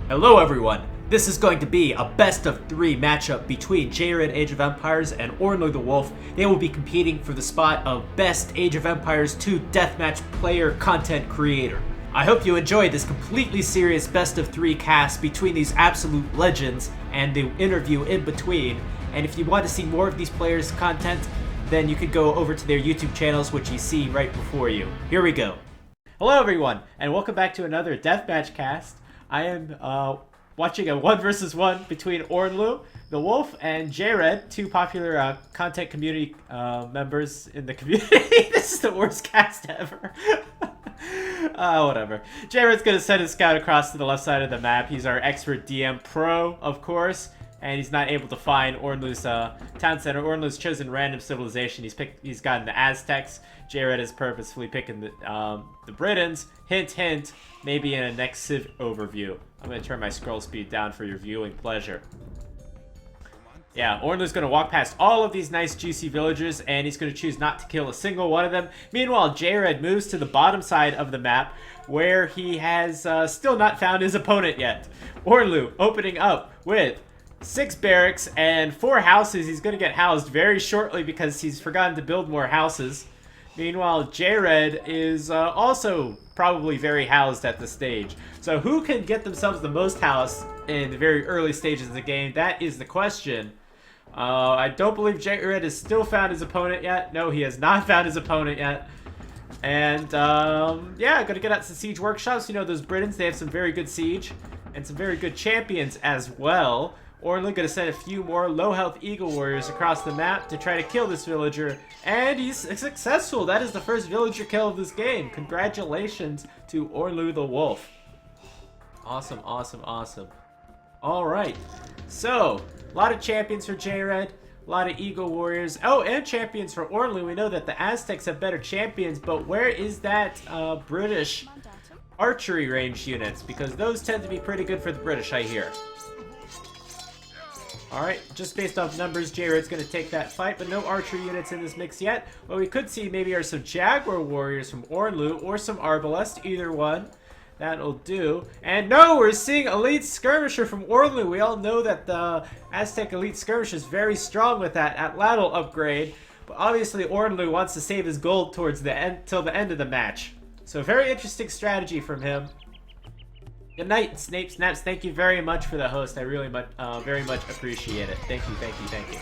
Hello everyone! This is going to be a best of 3 matchup between JRed Age of Empires and Ornlu the Wolf. They will be competing for the spot of Best Age of Empires 2 Deathmatch Player Content Creator. I hope you enjoyed this completely serious best of 3 cast between these absolute legends and the interview in between. And if you want to see more of these players' content, then you could go over to their YouTube channels, which you see right before you. Here we go. Hello everyone, and welcome back to another Deathmatch cast. I am watching a 1 versus 1 between Ornlu, the Wolf, and JRed, two popular content community members in the community. This is the worst cast ever. Whatever. JRed's gonna send his scout across to the left side of the map. He's our expert DM pro, of course, and he's not able to find Ornlu's town center. Ornlu's chosen random civilization. He's gotten the Aztecs. JRed is purposefully picking the Britons. Hint, hint. Maybe in a next Civ overview. I'm gonna turn my scroll speed down for your viewing pleasure. Yeah, Ornlu's gonna walk past all of these nice juicy villagers, and he's gonna choose not to kill a single one of them. Meanwhile, JRed moves to the bottom side of the map, where he has still not found his opponent yet. Ornlu opening up with 6 barracks and 4 houses. He's gonna get housed very shortly because he's forgotten to build more houses. Meanwhile, JRed is also probably very housed at this stage. So who can get themselves the most house in the very early stages of the game? That is the question. I don't believe JRed has still found his opponent yet. No, he has not found his opponent yet. And yeah, gonna get out some siege workshops. You know, those Britons, they have some very good siege and some very good champions as well. Ornlu gonna send a few more low-health Eagle Warriors across the map to try to kill this villager, and he's successful. That is the first villager kill of this game. Congratulations to Ornlu the Wolf. Awesome, awesome, awesome. Alright, so, a lot of champions for JRed, a lot of Eagle Warriors. Oh, and champions for Ornlu. We know that the Aztecs have better champions, but where is that British archery range units? Because those tend to be pretty good for the British, I hear. Alright, just based off numbers, JRed's going to take that fight, but no archer units in this mix yet. What we could see maybe are some Jaguar Warriors from Ornlu, or some Arbalest, either one. That'll do. And no, we're seeing Elite Skirmisher from Ornlu. We all know that the Aztec Elite Skirmisher is very strong with that Atlatl upgrade, but obviously Ornlu wants to save his gold towards the end, till the end of the match. So very interesting strategy from him. Good night, Snape Snaps. Thank you very much for the host. I really very much appreciate it. Thank you, thank you, thank you.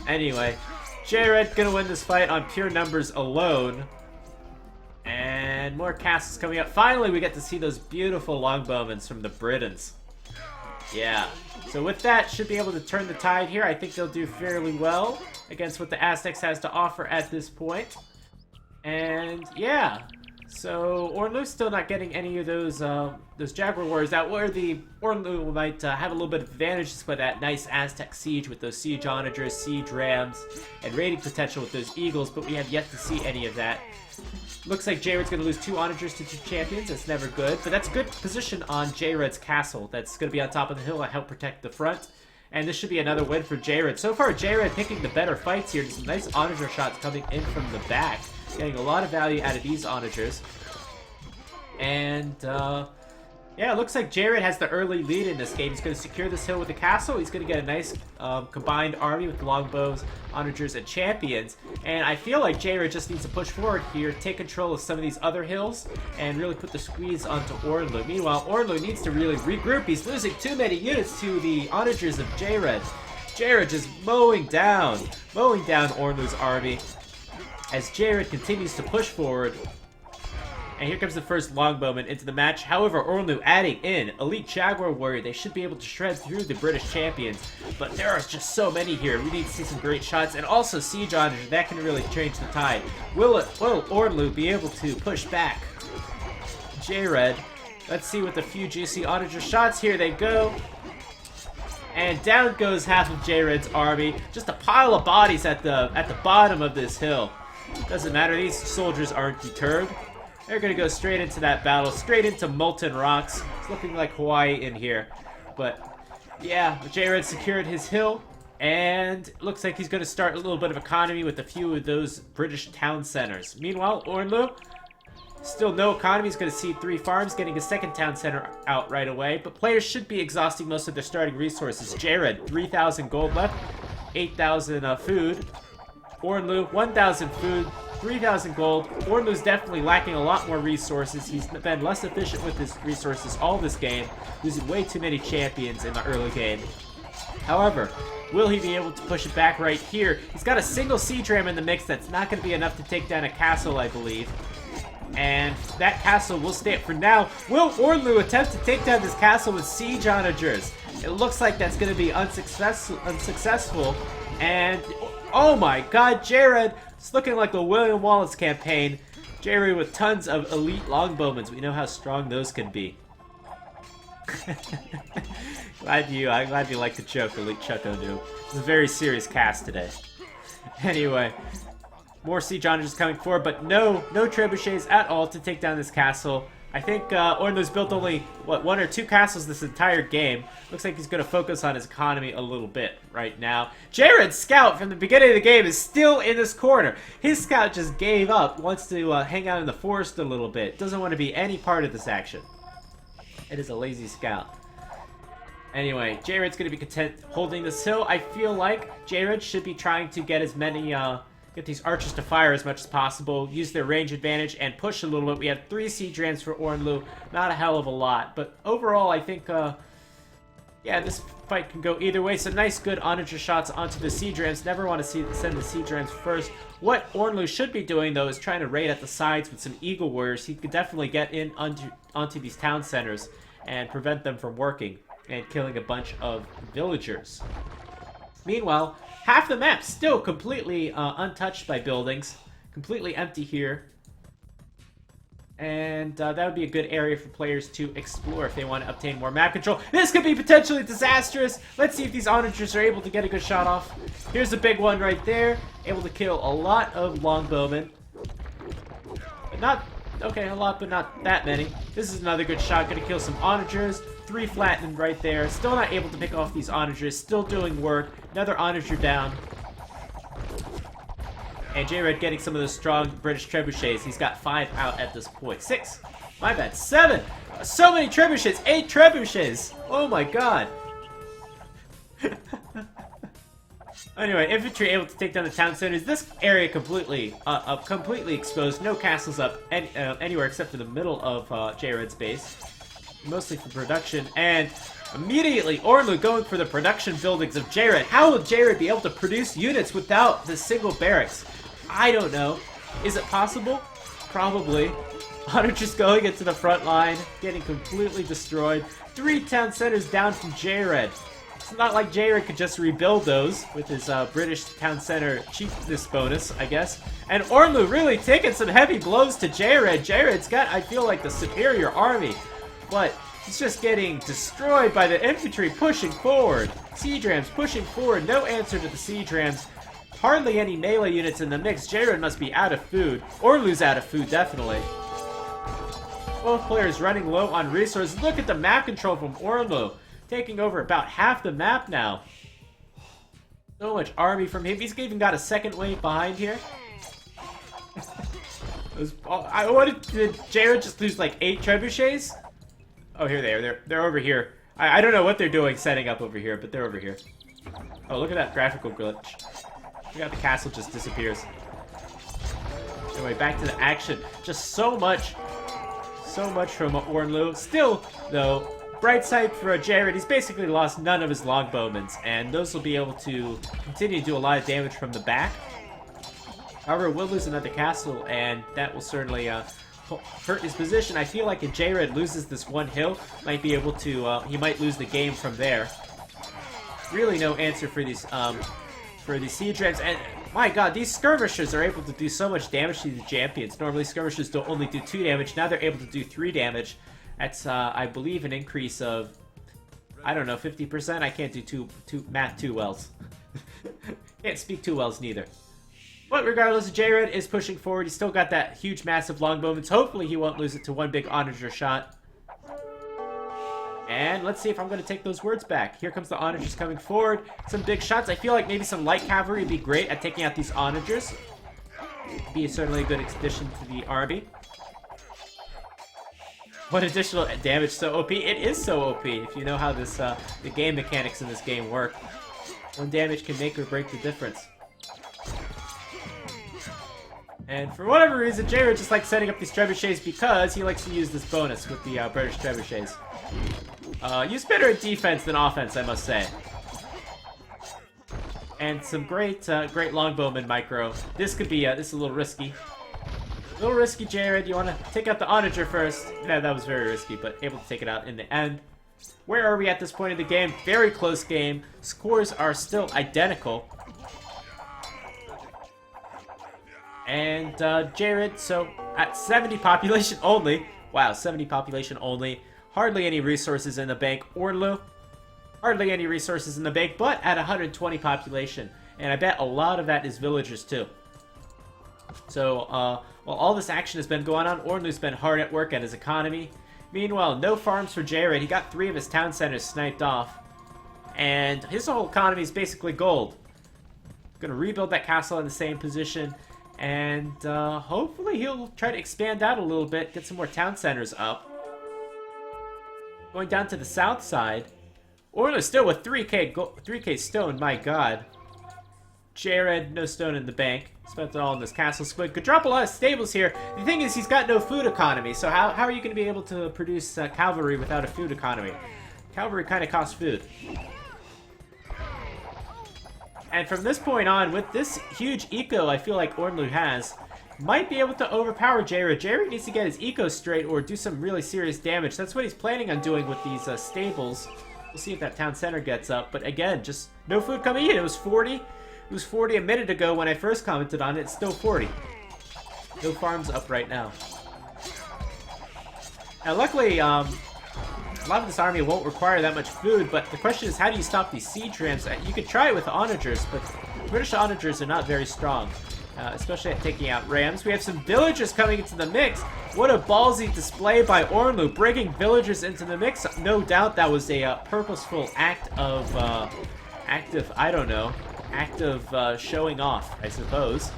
Anyway, JRed gonna win this fight on pure numbers alone. And more castles coming up. Finally, we get to see those beautiful longbowmen from the Britons. Yeah. So with that, should be able to turn the tide here. I think they'll do fairly well against what the Aztecs has to offer at this point. And yeah. So Ornlu's still not getting any of those Jaguar Warriors out, where the Ornlu might have a little bit of advantage with that nice Aztec siege with those siege onagers, siege rams, and raiding potential with those eagles, but we have yet to see any of that. Looks like JRed's going to lose 2 onagers to 2 champions. That's never good, but that's a good position on JRed's castle. That's going to be on top of the hill and help protect the front. And this should be another win for JRed. So far, JRed picking the better fights here. Some nice onager shots coming in from the back. Getting a lot of value out of these onagers. And, yeah, it looks like JRed has the early lead in this game. He's going to secure this hill with the castle. He's going to get a nice combined army with longbows, onagers, and champions. And I feel like JRed just needs to push forward here, take control of some of these other hills, and really put the squeeze onto Ornlu. Meanwhile, Ornlu needs to really regroup. He's losing too many units to the onagers of JRed. JRed just mowing down Ornlu's army as JRed continues to push forward. And here comes the first longbowman into the match. However, Ornlu adding in Elite Jaguar Warrior. They should be able to shred through the British champions. But there are just so many here. We need to see some great shots. And also Siege Onager. That can really change the tide. Will Ornlu be able to push back JRed? Let's see with a few juicy Onager shots. Here they go. And down goes half of JRed's army. Just a pile of bodies at the bottom of this hill. Doesn't matter. These soldiers aren't deterred. They're going to go straight into that battle, straight into molten rocks. It's looking like Hawaii in here. But, yeah, JRed secured his hill, and looks like he's going to start a little bit of economy with a few of those British town centers. Meanwhile, Ornlu Still no economy. He's going to cede 3 farms, getting a second town center out right away. But players should be exhausting most of their starting resources. JRed, 3,000 gold left, 8,000 food. Ornlu, 1,000 food, 3,000 gold. Ornlu's definitely lacking a lot more resources. He's been less efficient with his resources all this game, losing way too many champions in the early game. However, will he be able to push it back right here? He's got a single siege ram in the mix that's not going to be enough to take down a castle, I believe. And that castle will stay up for now. Will Ornlu attempt to take down this castle with siege onagers? It looks like that's going to be unsuccessful. And, oh my god, JRed, it's looking like the William Wallace campaign. JRed with tons of elite longbowmen. We know how strong those can be. I'm glad you like the joke, Elite Chucko Noob. It's a very serious cast today. Anyway, more siege onagers coming forward, but no trebuchets at all to take down this castle. I think Ornlu's built only, what, 1 or 2 castles this entire game. Looks like he's going to focus on his economy a little bit right now. JRed's scout from the beginning of the game is still in this corner. His scout just gave up, wants to hang out in the forest a little bit. Doesn't want to be any part of this action. It is a lazy scout. Anyway, JRed's going to be content holding this hill. I feel like JRed should be trying to get as many, get these archers to fire as much as possible, use their range advantage, and push a little bit. We have 3 siege rams for Ornlu. Not a hell of a lot, but overall, I think, yeah, this fight can go either way. Some nice, good onager shots onto the siege rams. Never want to send the siege rams first. What Ornlu should be doing, though, is trying to raid at the sides with some eagle warriors. He could definitely get in onto these town centers and prevent them from working and killing a bunch of villagers. Meanwhile, half the map still completely untouched by buildings. Completely empty here. And that would be a good area for players to explore if they want to obtain more map control. This could be potentially disastrous. Let's see if these onagers are able to get a good shot off. Here's a big one right there. Able to kill a lot of longbowmen. But not, okay, a lot, but not that many. This is another good shot. Gonna kill some onagers. 3 flattened right there. Still not able to pick off these onagers. Still doing work. Another onager down. And JRed getting some of those strong British trebuchets. He's got 5 out at this point. 6. My bad. 7. So many trebuchets. 8 trebuchets. Oh my god. Anyway, infantry able to take down the town centers. This area completely exposed. No castles up anywhere except for the middle of JRed's base. Mostly for production, and immediately Ornlu going for the production buildings of JRed. How will JRed be able to produce units without the single barracks? I don't know. Is it possible? Probably. Onagers going into the front line, getting completely destroyed. 3 town centers down from JRed. It's not like JRed could just rebuild those with his British town center cheapness bonus, I guess. And Ornlu really taking some heavy blows to JRed. JRed's got, I feel like, the superior army. But he's just getting destroyed by the infantry pushing forward. Siege rams pushing forward. No answer to the siege rams. Hardly any melee units in the mix. JRed must be out of food. Ornlu's out of food, definitely. Both players running low on resources. Look at the map control from Ornlu. Taking over about half the map now. So much army from him. He's even got a second wave behind here. Did JRed just lose like 8 trebuchets? Oh, here they are. They're over here. I don't know what they're doing setting up over here, but they're over here. Oh, look at that graphical glitch. Look how the castle just disappears. Anyway, back to the action. Just so much from Ornlu. Still, though, bright side for JRed, he's basically lost none of his longbowmen, and those will be able to continue to do a lot of damage from the back. However, we'll lose another castle, and that will certainly hurt his position. I feel like if JRed loses this one hill, might be able to, he might lose the game from there. Really no answer for these siege rams, and my god, these skirmishers are able to do so much damage to the champions. Normally skirmishers don't only do 2 damage, now they're able to do 3 damage. That's, I believe, an increase of, I don't know, 50%? I can't do math too wells. Can't speak too wells neither. But regardless, JRed is pushing forward. He's still got that huge, massive longbowmen. Hopefully he won't lose it to one big onager shot. And let's see if I'm going to take those words back. Here comes the onagers coming forward. Some big shots. I feel like maybe some light cavalry would be great at taking out these onagers. Be certainly a good addition to the army. One additional damage so OP. It is so OP if you know how this the game mechanics in this game work. One damage can make or break the difference. And for whatever reason, JRed just likes setting up these trebuchets because he likes to use this bonus with the British trebuchets. Use better at defense than offense, I must say. And some great longbowman micro. This could be this is a little risky. A little risky, JRed. You want to take out the onager first. Yeah, that was very risky, but able to take it out in the end. Where are we at this point in the game? Very close game. Scores are still identical. And JRed, so at 70 population only. Wow, 70 population only. Hardly any resources in the bank. Ornlu, hardly any resources in the bank, but at 120 population. And I bet a lot of that is villagers too. So, while all this action has been going on, Ornlu's been hard at work at his economy. Meanwhile, no farms for JRed. He got 3 of his town centers sniped off. And his whole economy is basically gold. Gonna rebuild that castle in the same position. And hopefully he'll try to expand out a little bit, get some more town centers up. Going down to the south side, Ornlu still with 3k stone, my god. JRed, no stone in the bank. Spent it all in this castle squid. Could drop a lot of stables here. The thing is, he's got no food economy, so how are you going to be able to produce cavalry without a food economy? Cavalry kind of costs food. And from this point on, with this huge eco I feel like Ornlu has, might be able to overpower JRed. JRed needs to get his eco straight or do some really serious damage. That's what he's planning on doing with these stables. We'll see if that town center gets up. But again, just no food coming in. It was 40. It was 40 a minute ago when I first commented on it. It's still 40. No farms up right now. Now luckily, a lot of this army won't require that much food, but the question is, how do you stop these siege rams? You could try it with the onagers, but British onagers are not very strong, especially at taking out rams. We have some villagers coming into the mix. What a ballsy display by Ornlu, bringing villagers into the mix. No doubt that was a purposeful act of showing off, I suppose.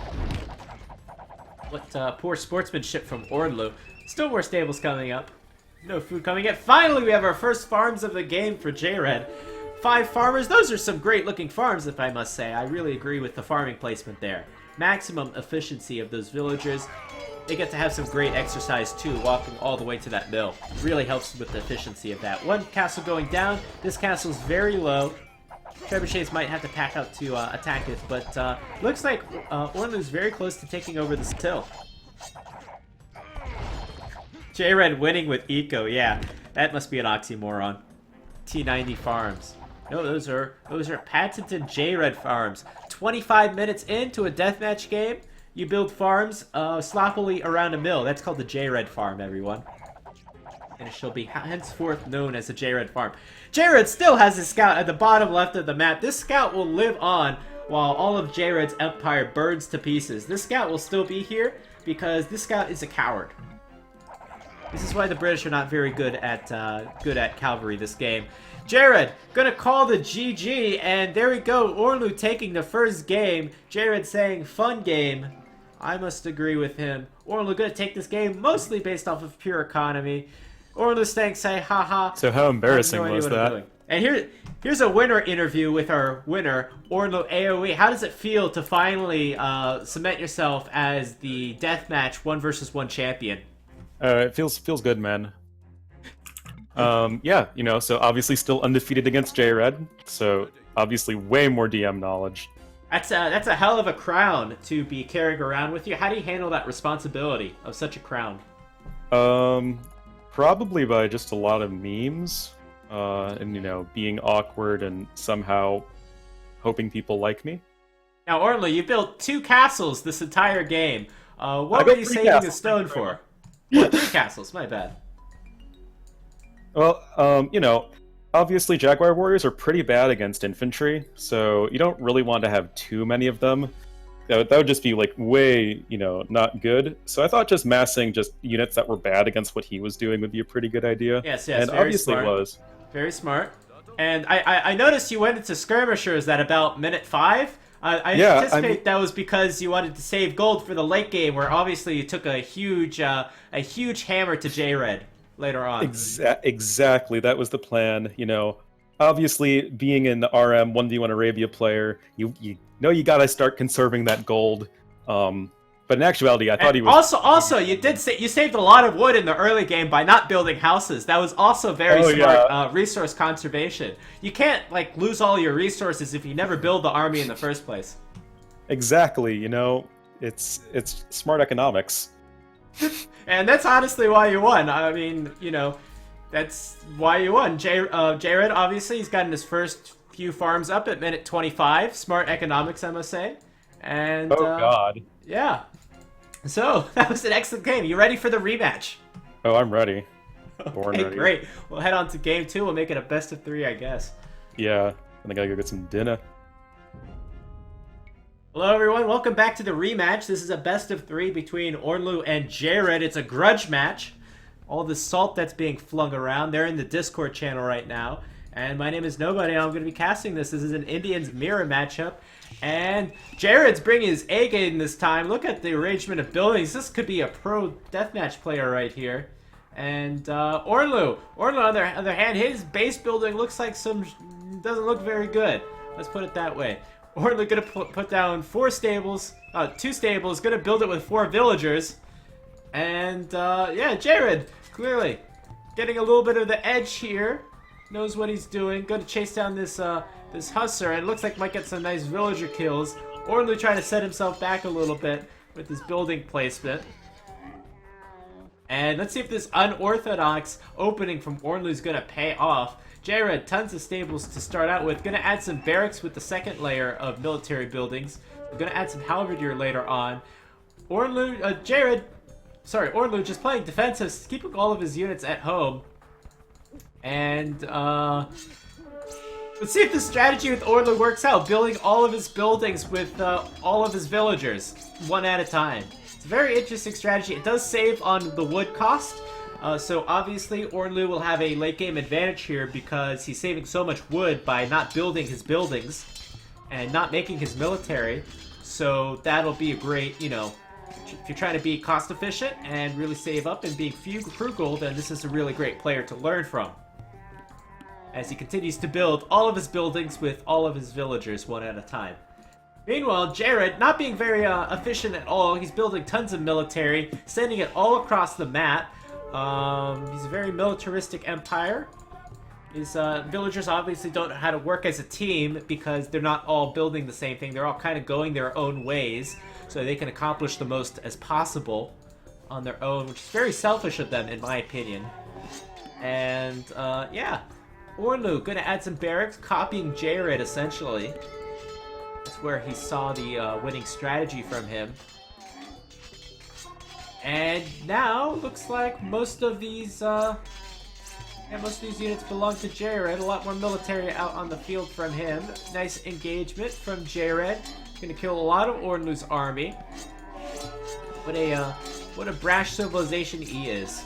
What poor sportsmanship from Ornlu. Still more stables coming up. No food coming in. Finally, we have our first farms of the game for JRed. 5 farmers. Those are some great looking farms, if I must say. I really agree with the farming placement there. Maximum efficiency of those villagers. They get to have some great exercise too, walking all the way to that mill. Really helps with the efficiency of that. One castle going down. This castle's very low. Trebuchets might have to pack out to attack it, but looks like Ornlu's very close to taking over this hill. JRed winning with eco, yeah. That must be an oxymoron. T90 farms. No, those are patented JRed farms. 25 minutes into a deathmatch game, you build farms sloppily around a mill. That's called the JRed farm, everyone. And it shall be henceforth known as the JRed farm. JRed still has a scout at the bottom left of the map. This scout will live on while all of JRed's empire burns to pieces. This scout will still be here because this scout is a coward. This is why the British are not very good at cavalry this game. JRed gonna call the GG, and there we go. Ornlu taking the first game. JRed saying fun game. I must agree with him. Ornlu gonna take this game mostly based off of pure economy. Ornlu saying, haha. So how embarrassing was that? And here's a winner interview with our winner, Ornlu AoE. How does it feel to finally cement yourself as the deathmatch 1v1 champion? It feels good, man. Yeah, you know, so obviously still undefeated against JRed, so obviously way more DM knowledge. That's a hell of a crown to be carrying around with you. How do you handle that responsibility of such a crown? Probably by just a lot of memes, and, you know, being awkward and somehow hoping people like me. Now, Ornlu, you built 2 castles this entire game. What were you saving the stone for? 3 castles, my bad. Well, you know, obviously Jaguar warriors are pretty bad against infantry, so you don't really want to have too many of them. That would just be, like, way, you know, not good. So I thought just massing just units that were bad against what he was doing would be a pretty good idea. Yes, and very obviously smart. It was. Very smart. And I noticed you went into skirmishers at about minute 5. I anticipate that was because you wanted to save gold for the late game, where obviously you took a huge hammer to JRed. later on. Exactly, that was the plan. You know, obviously, being an RM 1v1 Arabia player, you know you gotta start conserving that gold. But in actuality, I And thought he was. also, you saved a lot of wood in the early game by not building houses. That was also very Oh smart yeah, resource conservation. You can't like lose all your resources if you never build the army in the first place. exactly. You know, it's smart economics. And that's honestly why you won. I mean, that's why you won. JRed, obviously, he's gotten his first few farms up at minute 25. Smart economics, I must say. And, Oh god. yeah. So, that was an excellent game. You ready for the rematch? Oh, I'm ready. Born Okay, ready. great. We'll head on to game 2. We'll make it a best of 3, I guess. Yeah, and I gotta go get some dinner. Hello, everyone. Welcome back to the rematch. This is a best of 3 between Ornlu and JRed. It's a grudge match. All the salt that's being flung around. They're in the Discord channel right now. And my name is Nobody, and I'm going to be casting this. This is an Indians mirror matchup. And JRed's bringing his A game this time. Look at the arrangement of buildings. This could be a pro deathmatch player right here. And Ornlu, on the other hand, his base building looks like doesn't look very good. Let's put it that way. Ornlu gonna put down 2 stables, gonna build it with 4 villagers. And yeah, JRed, clearly getting a little bit of the edge here. Knows what he's doing. Gonna chase down this Hussar, and it looks like might get some nice villager kills. Ornlu trying to set himself back a little bit with his building placement. And let's see if this unorthodox opening from Ornlu is gonna pay off. JRed, tons of stables to start out with. Gonna add some barracks with the second layer of military buildings. We're gonna add some halberdier later on. Ornlu just playing defensive, keeping all of his units at home. And let's see if the strategy with Ornlu works out, building all of his buildings with all of his villagers, one at a time. It's a very interesting strategy. It does save on the wood cost. So obviously Ornlu will have a late game advantage here because he's saving so much wood by not building his buildings and not making his military. So that'll be a great, if you're trying to be cost efficient and really save up and being frugal, then this is a really great player to learn from. As he continues to build all of his buildings with all of his villagers one at a time. Meanwhile, JRed, not being very efficient at all, he's building tons of military, sending it all across the map. He's a very militaristic empire. His villagers obviously don't know how to work as a team because they're not all building the same thing. They're all kind of going their own ways so they can accomplish the most as possible on their own, which is very selfish of them in my opinion. And yeah, Ornlu gonna add some barracks, copying JRed essentially. That's where he saw the winning strategy from him. And now looks like most of these units belong to JRed. A lot more military out on the field from him. Nice engagement from JRed. Gonna kill a lot of Ornlu's army. What a brash civilization he is.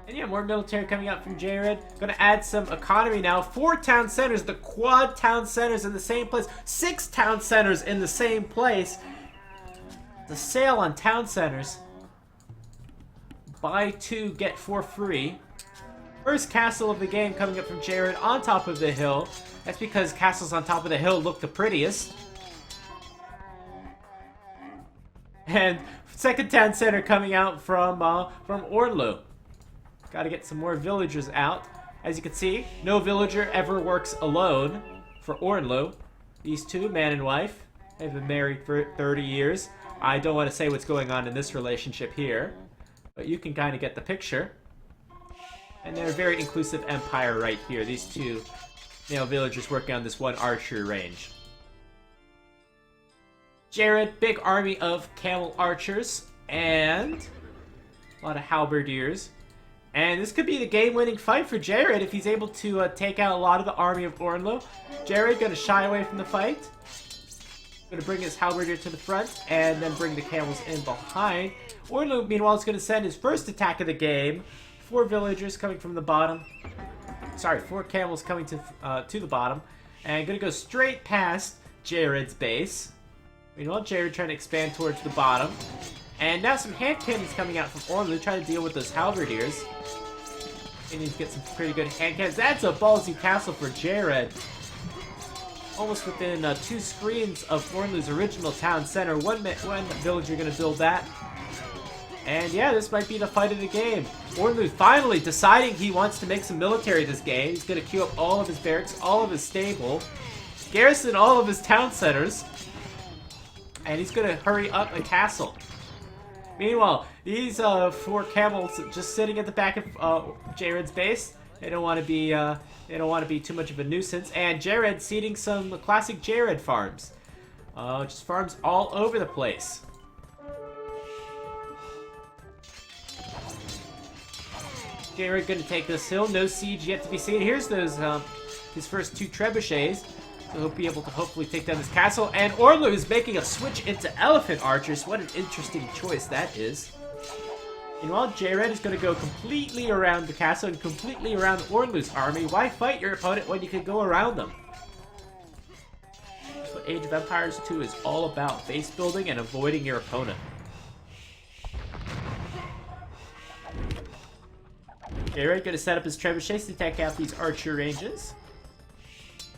And yeah, more military coming out from JRed. Gonna add some economy now. 4 town centers, the quad town centers in the same place. 6 town centers in the same place. The sale on town centers. Buy 2, get 4 free. First castle of the game coming up from JRed on top of the hill. That's because castles on top of the hill look the prettiest. And second town center coming out from Ornlu. Gotta get some more villagers out. As you can see, no villager ever works alone for Ornlu. These two, man and wife, they've been married for 30 years. I don't want to say what's going on in this relationship here, but you can kind of get the picture. And they're a very inclusive empire right here. These two male villagers working on this one archery range. JRed, big army of camel archers and a lot of halberdiers. And this could be the game-winning fight for JRed if he's able to take out a lot of the army of Ornlu. JRed gonna shy away from the fight. Gonna bring his halberdier to the front and then bring the camels in behind. Ornlu, meanwhile, is gonna send his first attack of the game. 4 villagers coming from the bottom. Sorry, 4 camels coming to the bottom. And gonna go straight past JRed's base. Meanwhile, JRed trying to expand towards the bottom. And now some hand cannons coming out from Ornlu, trying to deal with those halberdiers. They need to get some pretty good hand cannons. That's a ballsy castle for JRed. Almost within 2 screens of Ornlu's original town center. One villager gonna build that. And yeah, this might be the fight of the game. Ornlu finally deciding he wants to make some military this game. He's gonna queue up all of his barracks, all of his stable, garrison all of his town centers, and he's gonna hurry up a castle. Meanwhile, these 4 camels just sitting at the back of JRed's base. They don't want to be too much of a nuisance. And JRed seeding some classic JRed farms, just farms all over the place. JRed gonna take this hill. No siege yet to be seen. Here's those his first 2 trebuchets. So he'll be able to hopefully take down this castle. And Ornlu is making a switch into elephant archers. What an interesting choice that is. Meanwhile, JRed is going to go completely around the castle and completely around Ornlu's army. Why fight your opponent when you can go around them? That's what Age of Empires 2 is all about. Base building and avoiding your opponent. JRed going to set up his trebuchets to take out these archer ranges.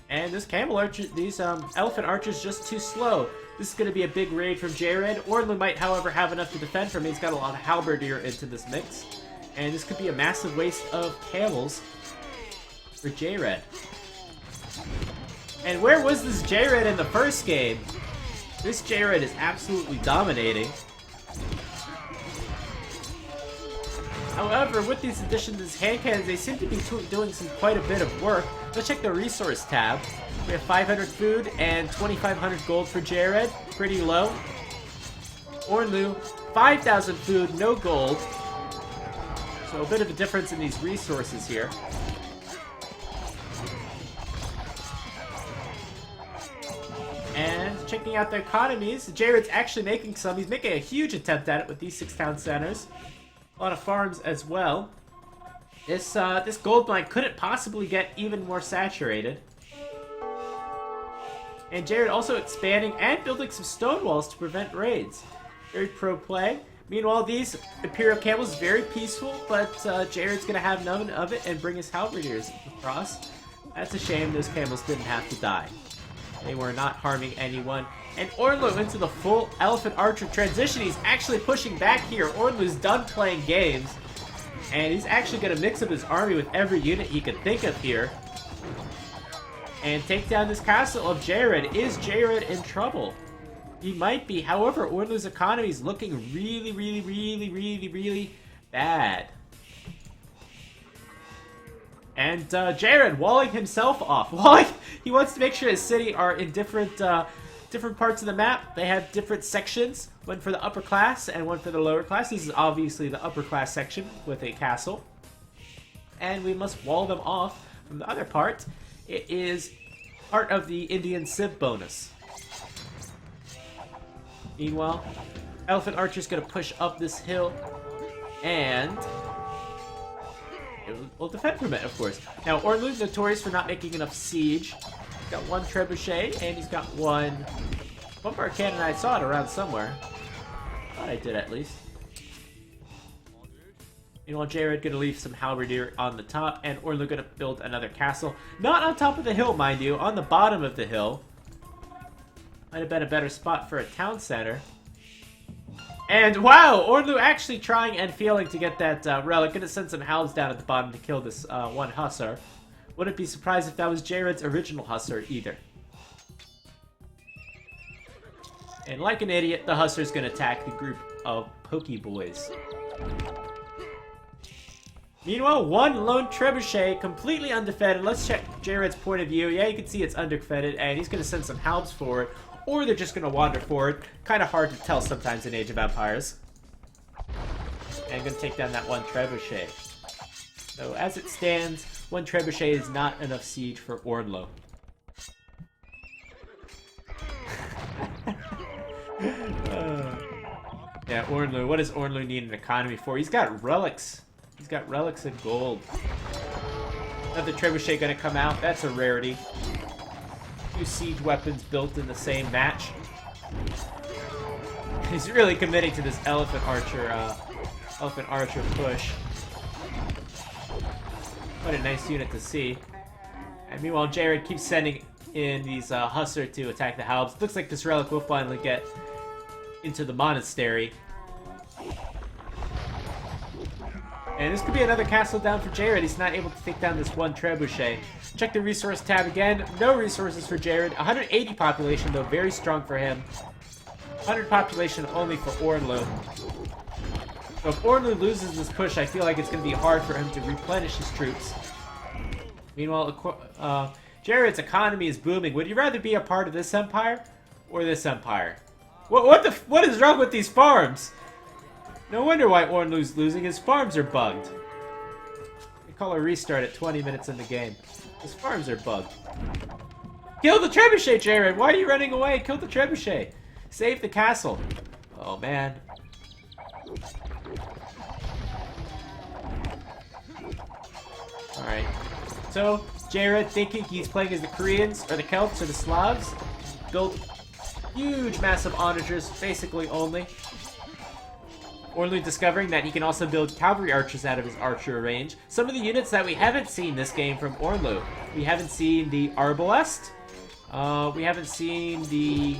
And this camel archer, these elephant archers just too slow. This is going to be a big raid from JRed. Ornlu might, however, have enough to defend from. He's got a lot of halberdier into this mix. And this could be a massive waste of camels for JRed. And where was this JRed in the first game? This JRed is absolutely dominating. However, with these additions to hand cannons, they seem to be doing quite a bit of work. Let's check the resource tab. We have 500 food and 2,500 gold for JRed. Pretty low. Ornlu, 5,000 food, no gold. So a bit of a difference in these resources here. And checking out the economies, JRed's actually making some. He's making a huge attempt at it with these 6 town centers. A lot of farms as well. This gold mine couldn't possibly get even more saturated. And JRed also expanding and building some stone walls to prevent raids. Very pro play. Meanwhile, these Imperial camels very peaceful, but JRed's gonna have none of it and bring his halberdiers across. That's a shame those camels didn't have to die. They were not harming anyone. And Ornlu into the full elephant archer transition. He's actually pushing back here. Ornlu's done playing games. And he's actually going to mix up his army with every unit he could think of here. And take down this castle of JRed. Is JRed in trouble? He might be. However, Ornlu's economy is looking really bad. And JRed walling himself off. He wants to make sure his city are in different parts of the map. They have different sections, one for the upper class and one for the lower class. This is obviously the upper class section with a castle. And we must wall them off from the other part. It is part of the Indian Civ bonus. Meanwhile, Elephant Archer's going to push up this hill and we'll defend from it, of course. Now, Ornlu's notorious for not making enough siege. He's got 1 trebuchet, and he's got one bar cannon. I saw it around somewhere. Thought I did, at least. Meanwhile, JRed gonna leave some halberdier on the top, and Ornlu gonna build another castle. Not on top of the hill, mind you, on the bottom of the hill. Might have been a better spot for a town center. And wow, Ornlu actually trying and failing to get that relic. Gonna send some hounds down at the bottom to kill this one hussar. Wouldn't be surprised if that was JRed's original hussar either. And like an idiot, the hussar's gonna attack the group of pokeboys. Meanwhile, 1 lone trebuchet, completely undefended. Let's check JRed's point of view. Yeah, you can see it's undefended, and he's gonna send some halbs forward. Or they're just going to wander forward. Kind of hard to tell sometimes in Age of Empires. And going to take down that 1 trebuchet. So as it stands, 1 trebuchet is not enough siege for Ornlu. Yeah, Ornlu. What does Ornlu need an economy for? He's got relics. He's got relics and gold. Another trebuchet going to come out. That's a rarity. 2 siege weapons built in the same match. He's really committing to this elephant archer push. What a nice unit to see. And meanwhile, JRed keeps sending in these Hussar to attack the Halbs. Looks like this relic will finally get into the monastery. And this could be another castle down for JRed. He's not able to take down this one trebuchet. Check the resource tab again. No resources for JRed. 180 population, though. Very strong for him. 100 population only for Ornlu. So if Ornlu loses this push, I feel like it's going to be hard for him to replenish his troops. Meanwhile, JRed's economy is booming. Would you rather be a part of this empire or this empire? What is wrong with these farms? No wonder why Ornlu's losing. His farms are bugged. They call a restart at 20 minutes in the game. His farms are bugged. Kill the trebuchet, JRed! Why are you running away? Kill the trebuchet! Save the castle. Oh, man. Alright. So, JRed thinking he's playing as the Koreans, or the Celts, or the Slavs. Built huge, massive onagers, basically only. Ornlu discovering that he can also build cavalry archers out of his archer range. Some of the units that we haven't seen this game from Ornlu. We haven't seen the Arbalest. We haven't seen the...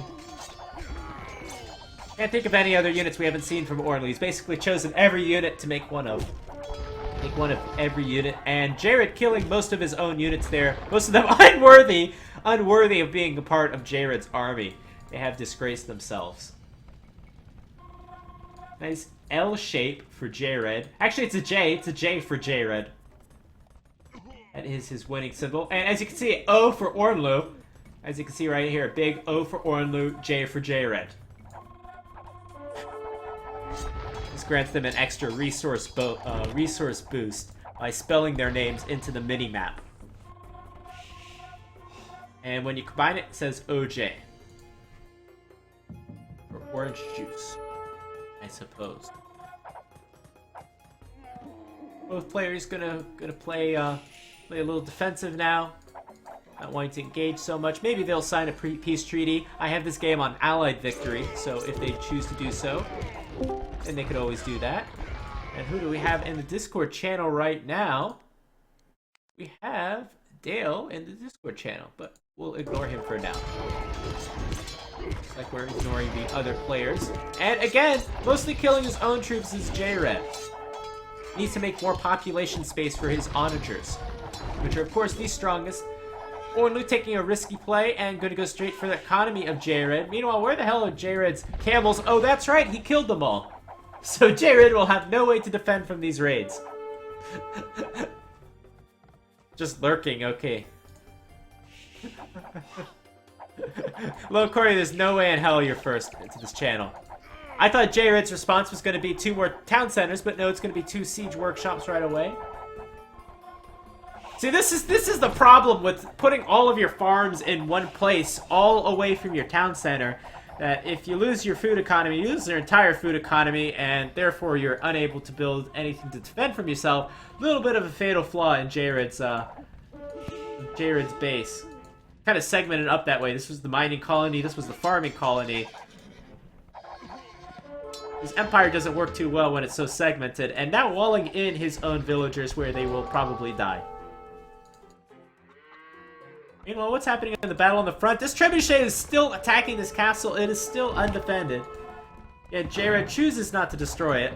Can't think of any other units we haven't seen from Ornlu. He's basically chosen every unit to make one of. Make one of every unit. And JRed killing most of his own units there. Most of them unworthy of being a part of JRed's army. They have disgraced themselves. Nice L shape for JRed. Actually, it's a J. It's a J for JRed. That is his winning symbol. And as you can see, O for Ornlu. As you can see right here, big O for Ornlu, J for JRed. This grants them an extra resource boost by spelling their names into the mini-map. And when you combine it, it says OJ. Or orange juice, I suppose. Both players gonna play a little defensive now. Not wanting to engage so much. Maybe they'll sign a peace treaty. I have this game on Allied victory, so if they choose to do so, then they could always do that. And who do we have in the Discord channel right now? We have Dale in the Discord channel, but we'll ignore him for now. Looks like we're ignoring the other players. And again, mostly killing his own troops is JRed. Needs to make more population space for his onagers, which are of course the strongest. Ornlu taking a risky play and going to go straight for the economy of JRed. Meanwhile, where the hell are JRed's camels? Oh, that's right, he killed them all. So JRed will have no way to defend from these raids. Just lurking, okay. Low Corey, there's no way in hell you're first into this channel. I thought JRed's response was going to be 2 more town centers, but no, it's going to be 2 siege workshops right away. See, this is the problem with putting all of your farms in one place, all away from your town center. That if you lose your food economy, you lose your entire food economy, and therefore you're unable to build anything to defend from yourself. A little bit of a fatal flaw in JRed's base. Kind of segmented up that way. This was the mining colony, this was the farming colony. His empire doesn't work too well when it's so segmented, and now walling in his own villagers where they will probably die. Meanwhile, what's happening in the battle on the front? This trebuchet is still attacking this castle. It is still undefended. Yet JRed chooses not to destroy it.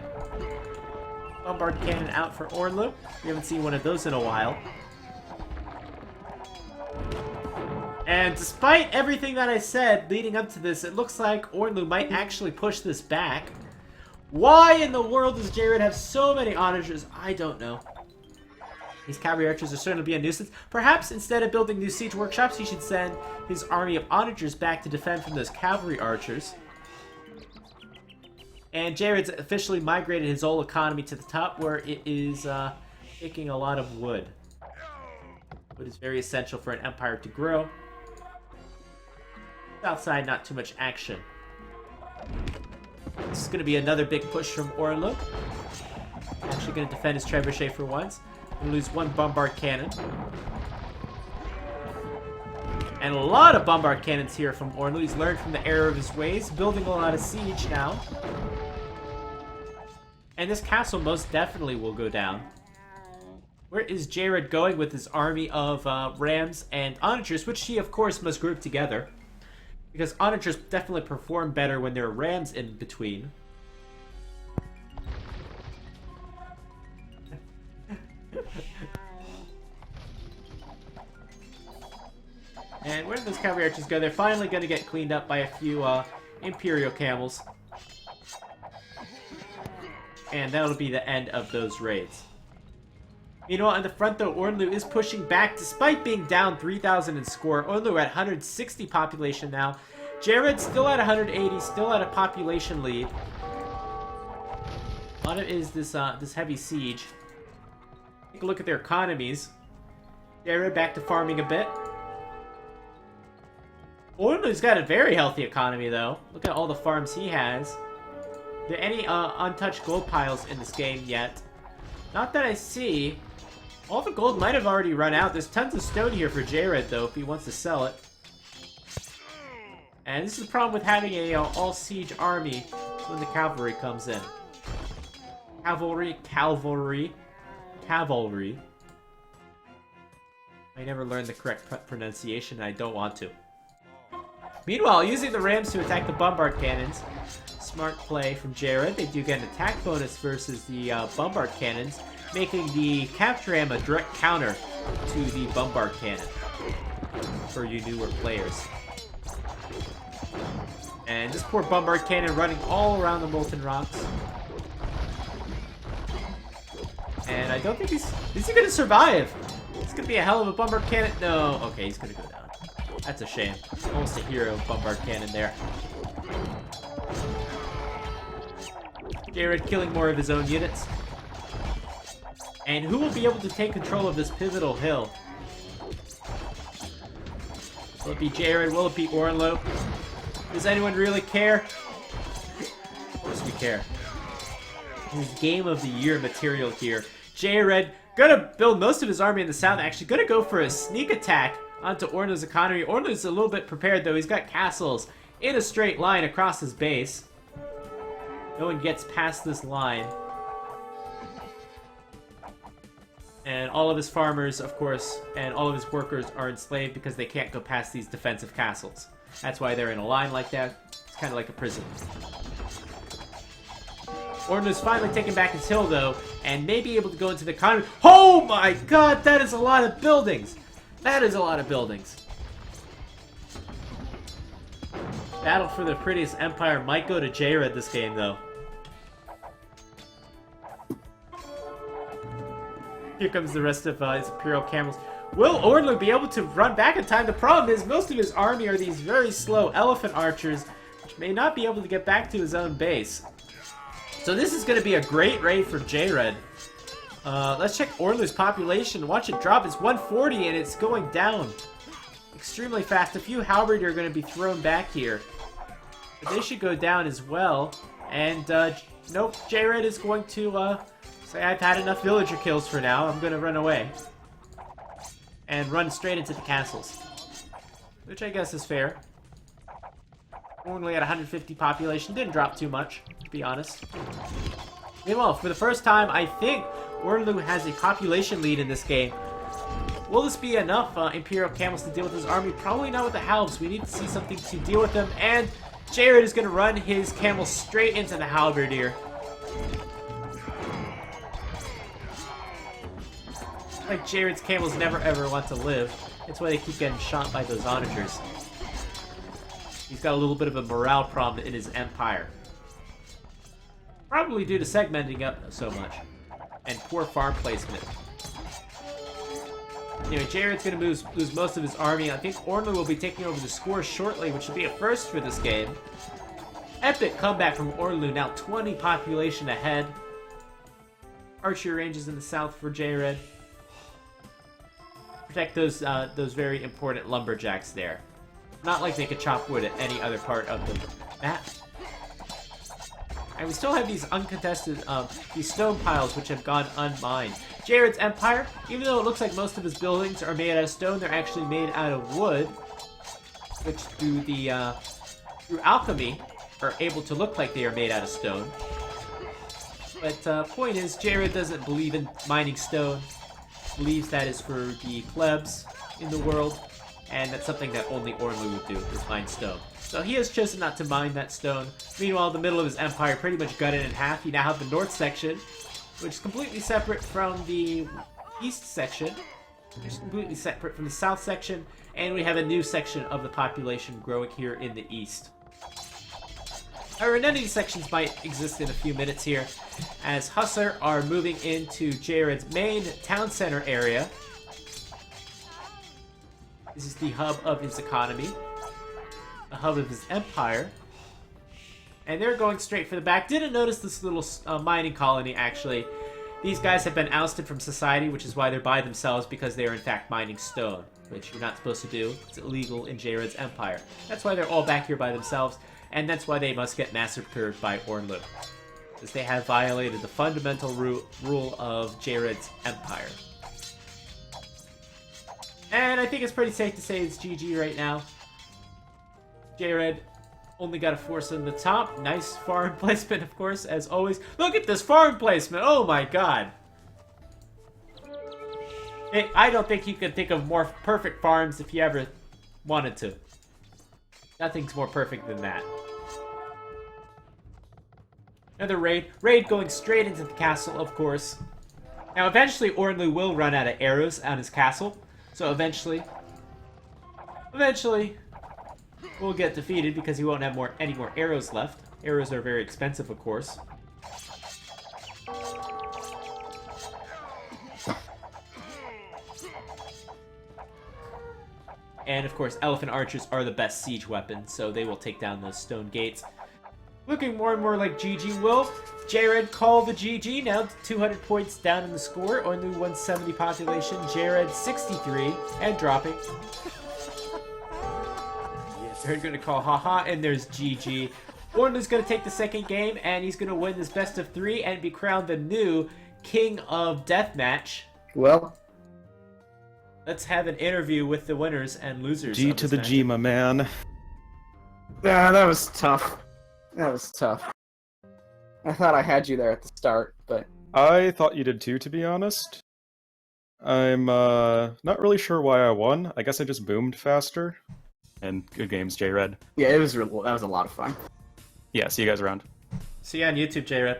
Bombard cannon out for Ornlu. We haven't seen one of those in a while. And despite everything that I said leading up to this, it looks like Ornlu might actually push this back. Why in the world does JRed have so many onagers? I don't know. These cavalry archers are certainly be a nuisance. Perhaps instead of building new siege workshops, he should send his army of onagers back to defend from those cavalry archers. And JRed's officially migrated his whole economy to the top, where it is taking a lot of wood. Wood is very essential for an empire to grow. Outside, not too much action. This is going to be another big push from Ornlu. Actually going to defend his trebuchet for once. We'll lose 1 bombard cannon. And a lot of bombard cannons here from Ornlu. He's learned from the error of his ways, building a lot of siege now. And this castle most definitely will go down. Where is JRed going with his army of rams and onagers, which he, of course, must group together. Because onagers definitely perform better when there are rams in between. And where did those cavalry archers go? They're finally going to get cleaned up by a few Imperial camels. And that'll be the end of those raids. Meanwhile, in the front, though, Ornlu is pushing back despite being down 3,000 in score. Ornlu at 160 population now. JRed still at 180, still at a population lead. A lot of it is this heavy siege. Take a look at their economies. JRed back to farming a bit. Ornlu's got a very healthy economy, though. Look at all the farms he has. Are there any untouched gold piles in this game yet? Not that I see. All the gold might have already run out. There's tons of stone here for JRed, though, if he wants to sell it. And this is the problem with having a all-siege army when the cavalry comes in. Cavalry. I never learned the correct pronunciation, and I don't want to. Meanwhile, using the rams to attack the bombard cannons. Smart play from JRed. They do get an attack bonus versus the bombard cannons, making the capture ram a direct counter to the bombard cannon for you newer players. And this poor bombard cannon running all around the molten rocks. And I don't think is he gonna survive? It's gonna be a hell of a bombard cannon. No, okay, he's gonna go down. That's a shame. Almost a hero bombard cannon there. JRed killing more of his own units. And who will be able to take control of this pivotal hill? Will it be JRed? Will it be Ornlu? Does anyone really care? Of course we care. His game of the year material here. JRed gonna build most of his army in the south. Actually gonna go for a sneak attack onto Ornlu's economy. Ornlu's a little bit prepared, though. He's got castles in a straight line across his base. No one gets past this line. And all of his farmers, of course, and all of his workers are enslaved because they can't go past these defensive castles. That's why they're in a line like that. It's kind of like a prison. Ornlu's finally taking back his hill, though, and may be able to go into the economy. Oh my god, that is a lot of buildings! That is a lot of buildings. Battle for the prettiest empire might go to JRed this game, though. Here comes the rest of his Imperial camels. Will Ornlu be able to run back in time? The problem is most of his army are these very slow elephant archers, which may not be able to get back to his own base. So this is going to be a great raid for JRed. Let's check Ornlu's population. Watch it drop. It's 140 and it's going down extremely fast. A few halberd are going to be thrown back here. But they should go down as well. And, nope, JRed is going to say, I've had enough villager kills for now. I'm going to run away. And run straight into the castles. Which I guess is fair. Only at 150 population. Didn't drop too much, to be honest. Meanwhile, for the first time, I think Ornlu has a population lead in this game. Will this be enough Imperial camels to deal with his army? Probably not with the halbs. We need to see something to deal with them. And JRed is going to run his camels straight into the halberdier. Like JRed's camels never ever want to live. That's why they keep getting shot by those onagers. He's got a little bit of a morale problem in his empire. Probably due to segmenting up so much. And poor farm placement. Anyway, JRed's going to lose most of his army. I think Ornlu will be taking over the score shortly, which will be a first for this game. Epic comeback from Ornlu, now 20 population ahead. Archery ranges in the south for JRed. Protect those very important lumberjacks there. Not like they could chop wood at any other part of the map. And we still have these uncontested, these stone piles which have gone unmined. JRed's empire, even though it looks like most of his buildings are made out of stone, they're actually made out of wood. which through alchemy are able to look like they are made out of stone. But point is, JRed doesn't believe in mining stone. Believes that is for the plebs in the world, and that's something that only Ornlu would do, is mine stone. So he has chosen not to mine that stone. Meanwhile, the middle of his empire pretty much gutted in half. You now have the north section, which is completely separate from the east section, which is completely separate from the south section, and we have a new section of the population growing here in the east. However, none of these sections might exist in a few minutes here, as Hussar are moving into JRed's main town center area. This is the hub of his economy, the hub of his empire, and they're going straight for the back. Didn't notice this little mining colony, actually. These guys have been ousted from society, which is why they're by themselves, because they are in fact mining stone, which you're not supposed to do. It's illegal in JRed's empire. That's why they're all back here by themselves. And that's why they must get massacred by Ornlu, because they have violated the fundamental rule of JRed's empire. And I think it's pretty safe to say it's GG right now. JRed only got a force in the top. Nice farm placement, of course, as always. Look at this farm placement! Oh my god! Hey, I don't think you could think of more perfect farms if you ever wanted to. Nothing's more perfect than that. Another raid. Raid going straight into the castle, of course. Now, eventually, Ornlu will run out of arrows on his castle. So eventually, we'll get defeated because he won't have any more arrows left. Arrows are very expensive, of course. And of course, elephant archers are the best siege weapon, so they will take down those stone gates. Looking more and more like GG will. JRed call the GG, now 200 points down in the score. Ornlu 170 population, JRed 63, and dropping. Yes, they're gonna call haha, and there's GG. Ornlu's gonna take the second game, and he's gonna win this best of 3 and be crowned the new King of Deathmatch. Well, let's have an interview with the winners and losers. G to the match. G, my man. yeah, that was tough. That was tough. I thought I had you there at the start, but... I thought you did too, to be honest. I'm not really sure why I won. I guess I just boomed faster. And good games, JRed. Yeah, that was a lot of fun. Yeah, see you guys around. See you on YouTube, JRed.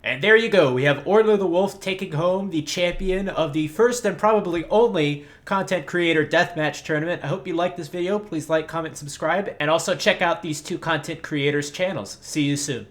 And there you go. We have Ornlu the Wolf taking home the champion of the first and probably only content creator deathmatch tournament. I hope you liked this video. Please like, comment, subscribe, and also check out these two content creators' channels. See you soon.